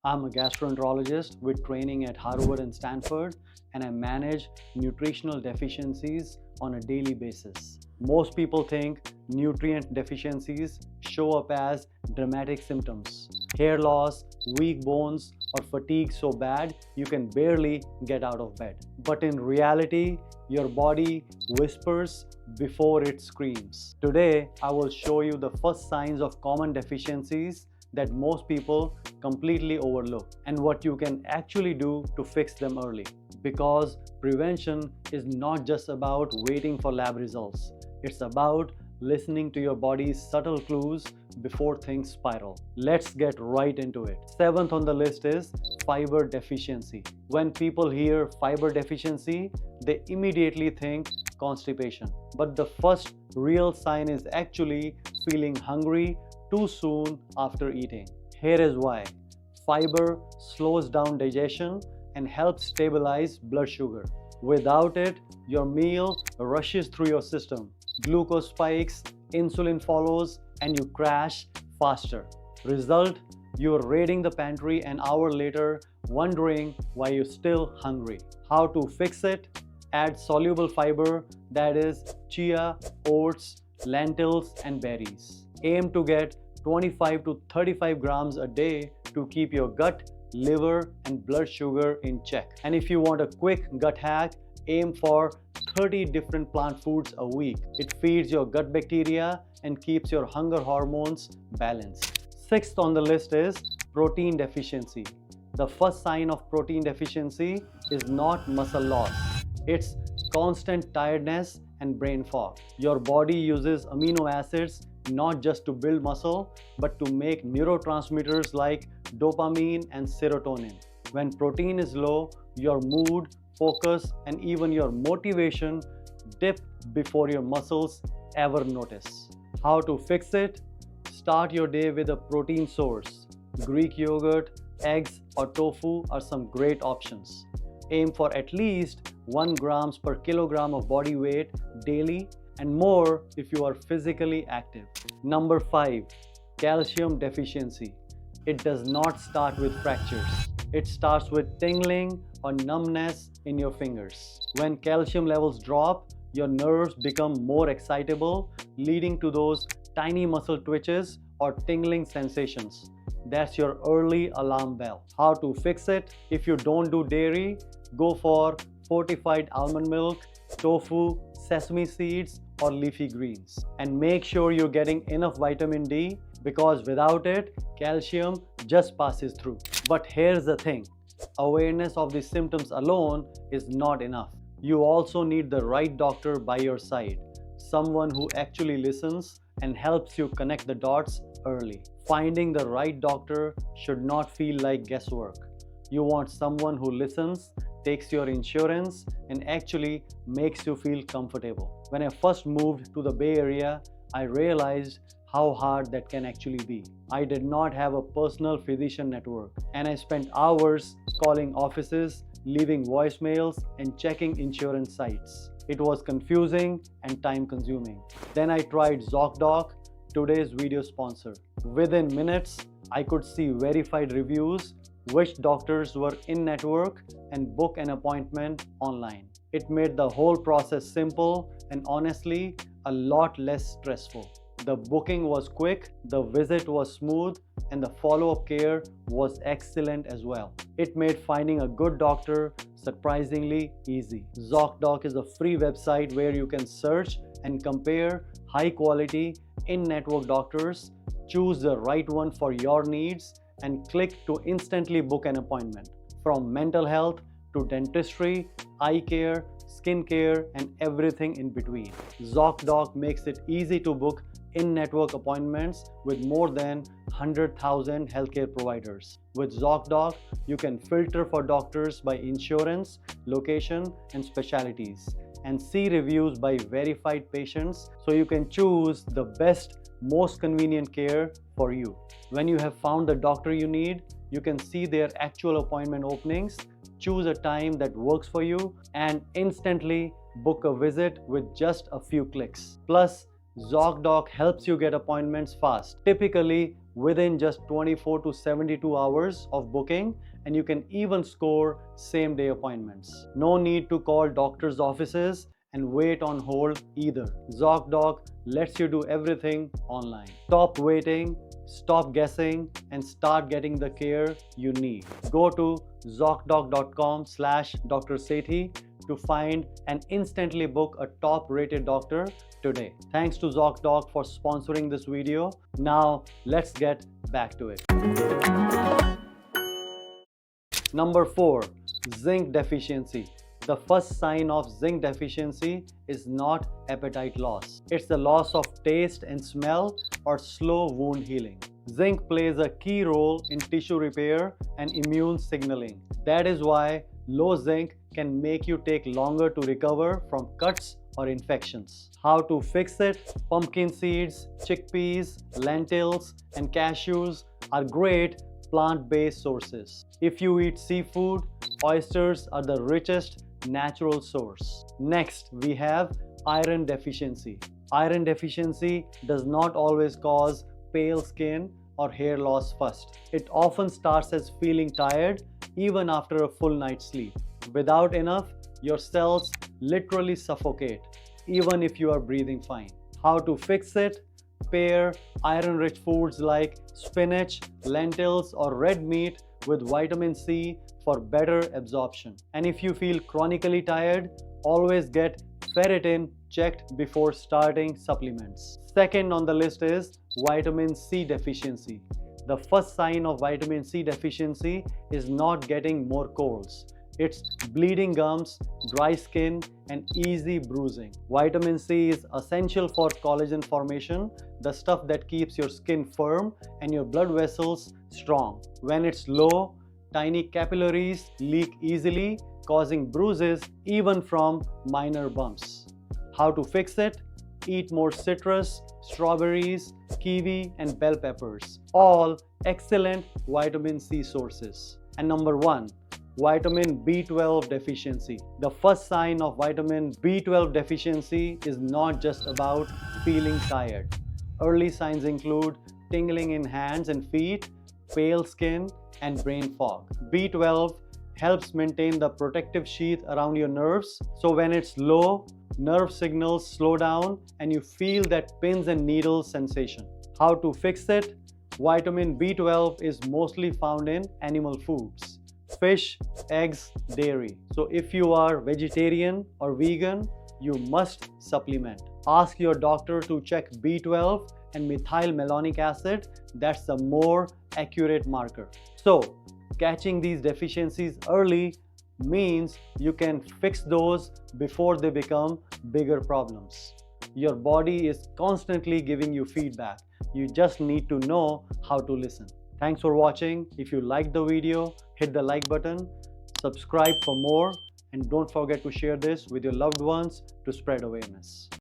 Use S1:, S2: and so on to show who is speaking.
S1: I'm a gastroenterologist with training at Harvard and Stanford, and I manage nutritional deficiencies on a daily basis. Most people think nutrient deficiencies show up as dramatic symptoms: hair loss, weak bones, or fatigue so bad you can barely get out of bed. But in reality, your body whispers before it screams. Today, I will show you the first signs of common deficiencies that most people completely overlook and what you can actually do to fix them early. Because prevention is not just about waiting for lab results, it's about listening to your body's subtle clues before things spiral. Let's get right into it. Seventh on the list is fiber deficiency. When people hear fiber deficiency, they immediately think constipation. But the first real sign is actually feeling hungry too soon after eating. Here is why. Fiber slows down digestion and helps stabilize blood sugar. Without it, your meal rushes through your system. Glucose spikes, insulin follows, and you crash faster. Result, you're raiding the pantry an hour later, wondering why you're still hungry. How to fix it? Add soluble fiber, that is chia, oats, lentils, and berries. Aim to get 25 to 35 grams a day to keep your gut, liver, and blood sugar in check. And if you want a quick gut hack, aim for 30 different plant foods a week. It feeds your gut bacteria and keeps your hunger hormones balanced. Sixth on the list is protein deficiency. The first sign of protein deficiency is not muscle loss. It's constant tiredness and brain fog. Your body uses amino acids not just to build muscle, but to make neurotransmitters like dopamine and serotonin. When protein is low, your mood, focus, and even your motivation dip before your muscles ever notice. How to fix it? Start your day with a protein source. Greek yogurt, eggs, or tofu are some great options. Aim for at least 1 grams per kilogram of body weight daily, and more if you are physically active. Number 5. Calcium deficiency. It does not start with fractures. It starts with tingling or numbness in your fingers. When calcium levels drop, your nerves become more excitable, leading to those tiny muscle twitches or tingling sensations. That's your early alarm bell. How to fix it? If you don't do dairy, go for fortified almond milk, tofu, sesame seeds, or leafy greens. And make sure you're getting enough vitamin D, because without it, calcium just passes through. But here's the thing. Awareness of these symptoms alone is not enough. You also need the right doctor by your side. Someone who actually listens and helps you connect the dots early. Finding the right doctor should not feel like guesswork. You want someone who listens, takes your insurance, and actually makes you feel comfortable. When I first moved to the Bay Area, I realized how hard that can actually be. I did not have a personal physician network, and I spent hours calling offices, leaving voicemails, and checking insurance sites. It was confusing and time-consuming. Then I tried ZocDoc, today's video sponsor. Within minutes, I could see verified reviews, which doctors were in network, and book an appointment online. It made the whole process simple and honestly a lot less stressful. The booking was quick, the visit was smooth, and the follow-up care was excellent as well. It made finding a good doctor surprisingly easy. ZocDoc is a free website where you can search and compare high-quality in-network doctors, choose the right one for your needs, and click to instantly book an appointment. From mental health to dentistry, eye care, skin care, and everything in between. ZocDoc makes it easy to book in-network appointments with more than 100,000 healthcare providers. With ZocDoc, you can filter for doctors by insurance, location, and specialties, and see reviews by verified patients, so you can choose the best, most convenient care for you. When you have found the doctor you need, you can see their actual appointment openings, choose a time that works for you, and instantly book a visit with just a few clicks. Plus, ZocDoc helps you get appointments fast, typically within just 24 to 72 hours of booking, and you can even score same-day appointments. No need to call doctors' offices and wait on hold either. ZocDoc lets you do everything online. Stop waiting, stop guessing, and start getting the care you need. Go to ZocDoc.com/Dr. Sethi to find and instantly book a top-rated doctor today. Thanks to ZocDoc for sponsoring this video. Now let's get back to it. Number 4. Zinc deficiency. The first sign of zinc deficiency is not appetite loss. It's the loss of taste and smell or slow wound healing. Zinc plays a key role in tissue repair and immune signaling. That is why low zinc can make you take longer to recover from cuts or infections. How to fix it? Pumpkin seeds, chickpeas, lentils, and cashews are great plant-based sources. If you eat seafood, oysters are the richest natural source. Next, we have iron deficiency. Iron deficiency does not always cause pale skin or hair loss first. It often starts as feeling tired even after a full night's sleep. Without enough, your cells literally suffocate even if you are breathing fine. How to fix it? Pair iron-rich foods like spinach, lentils, or red meat with vitamin C for better absorption. And if you feel chronically tired, always get ferritin checked before starting supplements. Second on the list is vitamin C deficiency. The first sign of vitamin C deficiency is not getting more colds. It's bleeding gums, dry skin, and easy bruising. Vitamin C is essential for collagen formation, the stuff that keeps your skin firm and your blood vessels strong. When it's low, tiny capillaries leak easily, causing bruises even from minor bumps. How to fix it? Eat more citrus, strawberries, kiwi, and bell peppers. All excellent vitamin C sources. And number 1. Vitamin B12 deficiency. The first sign of vitamin B12 deficiency is not just about feeling tired. Early signs include tingling in hands and feet, pale skin, and brain fog. B12 helps maintain the protective sheath around your nerves, so when it's low, nerve signals slow down and you feel that pins and needles sensation. How to fix it? Vitamin B12 is mostly found in animal foods. Fish, eggs, dairy. So if you are vegetarian or vegan, you must supplement. Ask your doctor to check B12 and methylmalonic acid. That's the more accurate marker. So catching these deficiencies early means you can fix those before they become bigger problems. Your body is constantly giving you feedback. You just need to know how to listen. Thanks for watching. If you liked the video, hit the like button, subscribe for more, and don't forget to share this with your loved ones to spread awareness.